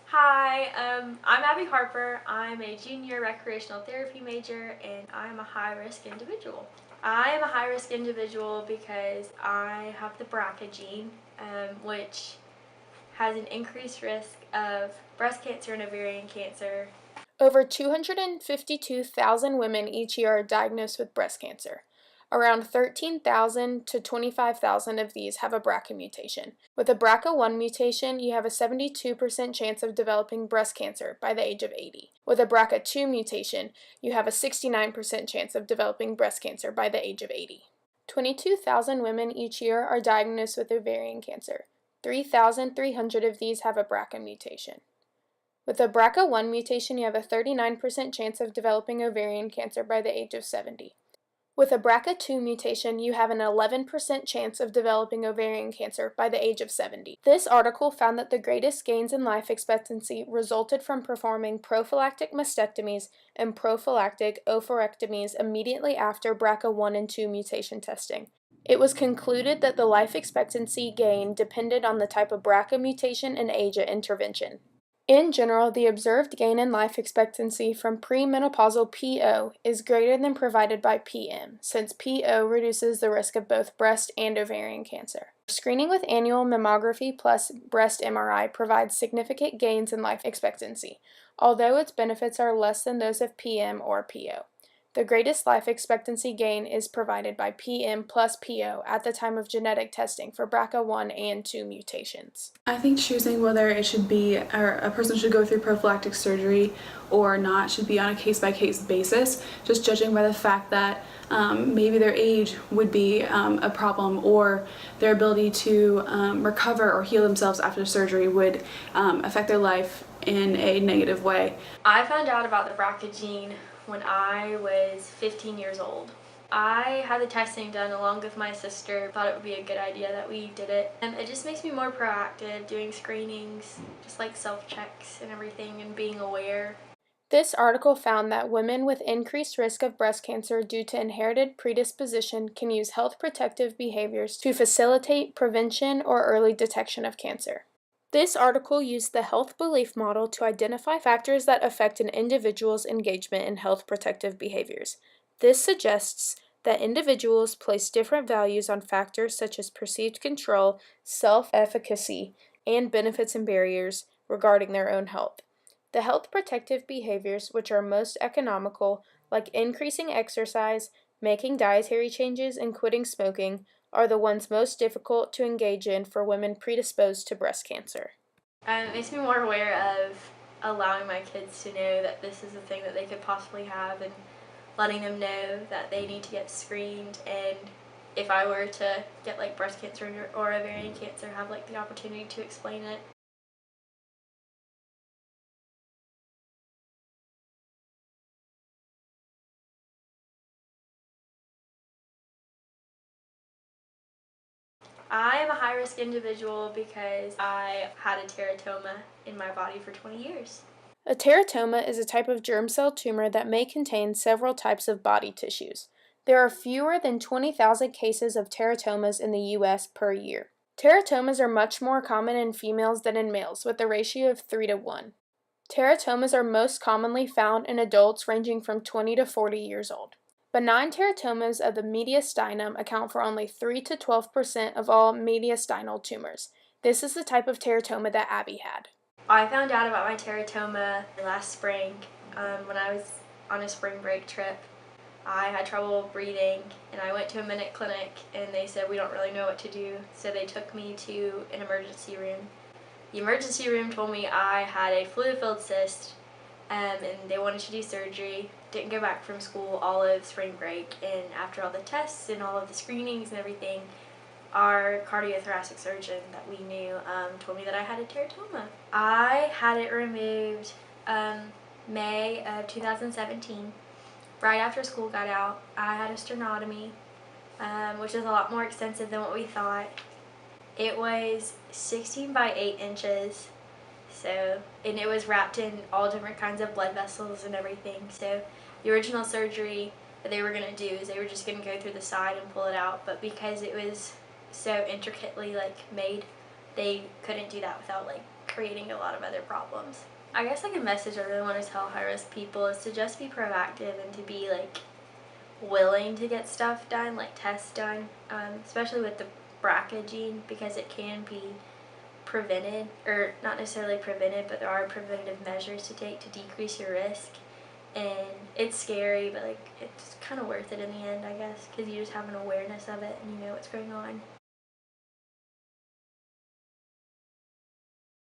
Hi, I'm Abby Harper. I'm a junior recreational therapy major and I'm a high-risk individual. I am a high-risk individual because I have the BRCA gene, which has an increased risk of breast cancer and ovarian cancer. Over 252,000 women each year are diagnosed with breast cancer. Around 13,000 to 25,000 of these have a BRCA mutation. With a BRCA1 mutation, you have a 72% chance of developing breast cancer by the age of 80. With a BRCA2 mutation, you have a 69% chance of developing breast cancer by the age of 80. 22,000 women each year are diagnosed with ovarian cancer. 3,300 of these have a BRCA mutation. With a BRCA1 mutation, you have a 39% chance of developing ovarian cancer by the age of 70. With a BRCA2 mutation, you have an 11% chance of developing ovarian cancer by the age of 70. This article found that the greatest gains in life expectancy resulted from performing prophylactic mastectomies and prophylactic oophorectomies immediately after BRCA1 and 2 mutation testing. It was concluded that the life expectancy gain depended on the type of BRCA mutation and age at intervention. In general, the observed gain in life expectancy from premenopausal PO is greater than provided by PM, since PO reduces the risk of both breast and ovarian cancer. Screening with annual mammography plus breast MRI provides significant gains in life expectancy, although its benefits are less than those of PM or PO. The greatest life expectancy gain is provided by PM plus PO at the time of genetic testing for BRCA1 and 2 mutations. I think choosing whether it should be, or a person should go through prophylactic surgery or not, should be on a case-by-case basis, just judging by the fact that maybe their age would be a problem, or their ability to recover or heal themselves after surgery would affect their life in a negative way. I found out about the BRCA gene when I was 15 years old. I had the testing done along with my sister. Thought it would be a good idea that we did it. And it just makes me more proactive, doing screenings, just like self-checks and everything, and being aware. This article found that women with increased risk of breast cancer due to inherited predisposition can use health protective behaviors to facilitate prevention or early detection of cancer. This article used the health belief model to identify factors that affect an individual's engagement in health protective behaviors. This suggests that individuals place different values on factors such as perceived control, self-efficacy, and benefits and barriers regarding their own health. The health protective behaviors which are most economical, like increasing exercise, making dietary changes, and quitting smoking, are the ones most difficult to engage in for women predisposed to breast cancer. It makes me more aware of allowing my kids to know that this is a thing that they could possibly have, and letting them know that they need to get screened, and if I were to get like breast cancer or ovarian cancer, have like the opportunity to explain it. I am a high-risk individual because I had a teratoma in my body for 20 years. A teratoma is a type of germ cell tumor that may contain several types of body tissues. There are fewer than 20,000 cases of teratomas in the U.S. per year. Teratomas are much more common in females than in males, with a ratio of 3 to 1. Teratomas are most commonly found in adults ranging from 20 to 40 years old. Benign teratomas of the mediastinum account for only 3 to 12% of all mediastinal tumors. This is the type of teratoma that Abby had. I found out about my teratoma last spring when I was on a spring break trip. I had trouble breathing, and I went to a minute clinic, and they said we don't really know what to do, so they took me to an emergency room. The emergency room told me I had a fluid-filled cyst, and they wanted to do surgery. Didn't go back from school all of spring break, and after all the tests and all of the screenings and everything, our cardiothoracic surgeon that we knew told me that I had a teratoma. I had it removed May of 2017. Right after school got out, I had a sternotomy, which is a lot more extensive than what we thought. It was 16 by 8 inches, and it was wrapped in all different kinds of blood vessels and everything. So the original surgery that they were going to do is they were just going to go through the side and pull it out, but because it was so intricately made, they couldn't do that without creating a lot of other problems. I guess like a message I really want to tell high-risk people is to just be proactive and to be like willing to get stuff done, like tests done, especially with the BRCA gene, because it can be prevented, or not necessarily prevented, but there are preventative measures to take to decrease your risk. And it's scary, but like it's kind of worth it in the end, I guess, because you just have an awareness of it and you know what's going on.